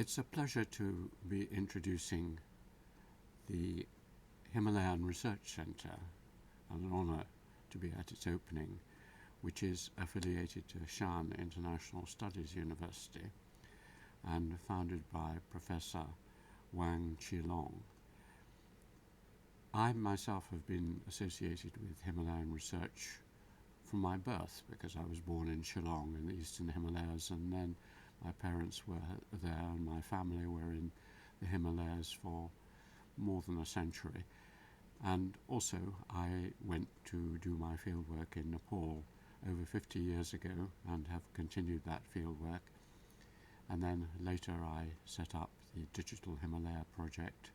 It's a pleasure to be introducing the Himalayan Research Centre, and an honour to be at its opening, which is affiliated to Shan International Studies University and founded by Professor Wang Qilong. I myself have been associated with Himalayan research from my birth, because I was born in Shillong in the eastern Himalayas, and then my parents were there and my family were in the Himalayas for more than a century. And also I went to do my fieldwork in Nepal over 50 years ago and have continued that fieldwork. And then later I set up the Digital Himalaya project,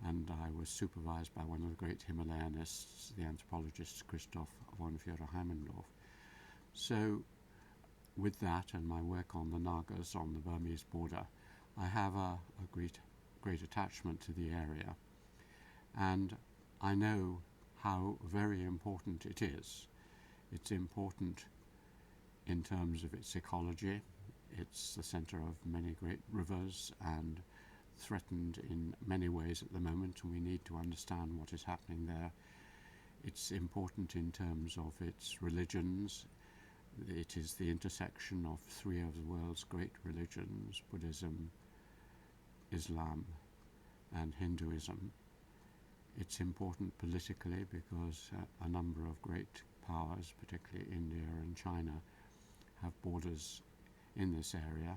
and I was supervised by one of the great Himalayanists, the anthropologist Christoph von Führer-Heimendorf. So with that and my work on the Nagas on the Burmese border, I have a great attachment to the area, and I know how very important it is. It's important in terms of its ecology. It's the centre of many great rivers and threatened in many ways at the moment, and we need to understand what is happening there. It's important in terms of its religions. It is the intersection of three of the world's great religions: Buddhism, Islam and Hinduism. It's important politically because a number of great powers, particularly India and China, have borders in this area.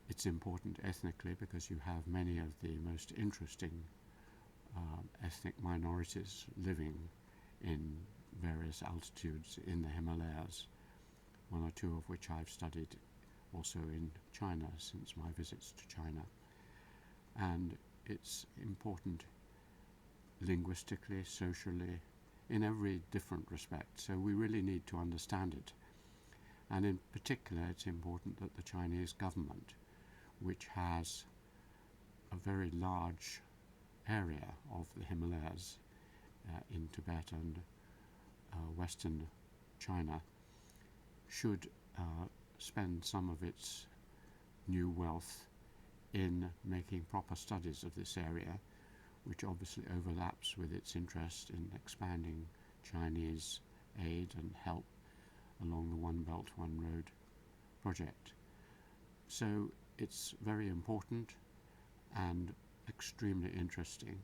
It's important ethnically because you have many of the most interesting ethnic minorities living in various altitudes in the Himalayas, one or two of which I've studied also in China since my visits to China. And it's important linguistically, socially, in every different respect. So we really need to understand it. And in particular, it's important that the Chinese government, which has a very large area of the Himalayas in Tibet and Western China, should spend some of its new wealth in making proper studies of this area, which obviously overlaps with its interest in expanding Chinese aid and help along the One Belt, One Road project. So it's very important and extremely interesting,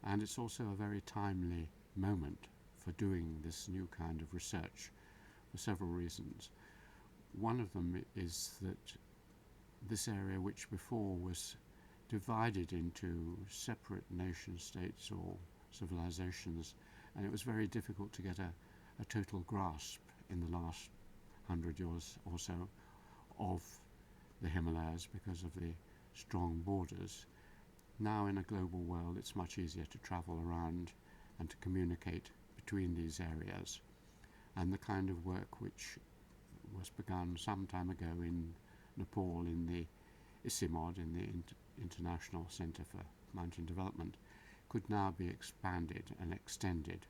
and it's also a very timely moment for doing this new kind of research for several reasons. One of them is that this area, which before was divided into separate nation states or civilizations, and it was very difficult to get a total grasp in the last 100 years or so of the Himalayas because of the strong borders. Now in a global world it's much easier to travel around and to communicate between these areas, and the kind of work which was begun some time ago in Nepal in the ICIMOD, in the International Centre for Mountain Development, could now be expanded and extended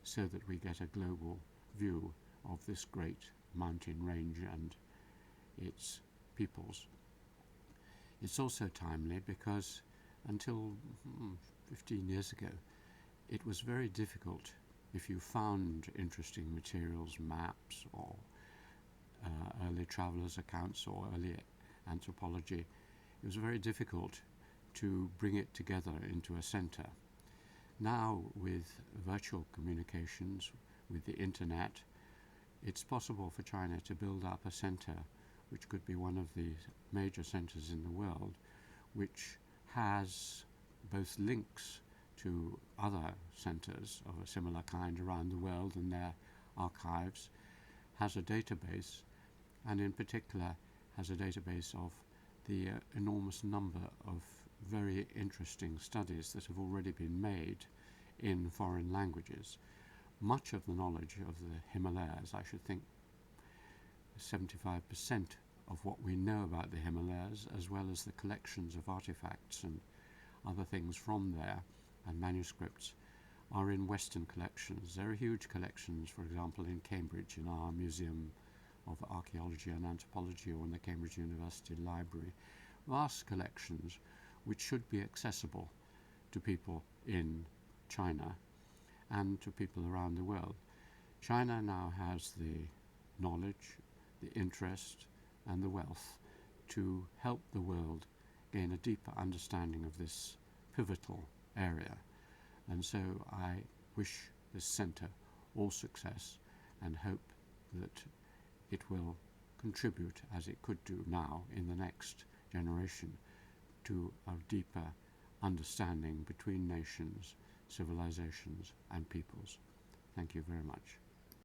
so that we get a global view of this great mountain range and its peoples. It's also timely because until 15 years ago it was very difficult, if you found interesting materials, maps or early travellers' accounts or early anthropology, it was very difficult to bring it together into a centre. Now with virtual communications, with the internet, it's possible for China to build up a centre which could be one of the major centres in the world, which has both links to other centres of a similar kind around the world and their archives, has a database, and in particular has a database of the enormous number of very interesting studies that have already been made in foreign languages. Much of the knowledge of the Himalayas, I should think 75% of what we know about the Himalayas, as well as the collections of artifacts and other things from there and manuscripts, are in Western collections. There are huge collections, for example, in Cambridge in our Museum of Archaeology and Anthropology or in the Cambridge University Library, vast collections which should be accessible to people in China and to people around the world. China now has the knowledge, the interest, and the wealth to help the world gain a deeper understanding of this pivotal area. And so I wish this centre all success and hope that it will contribute, as it could do now in the next generation, to a deeper understanding between nations, civilizations and peoples. Thank you very much.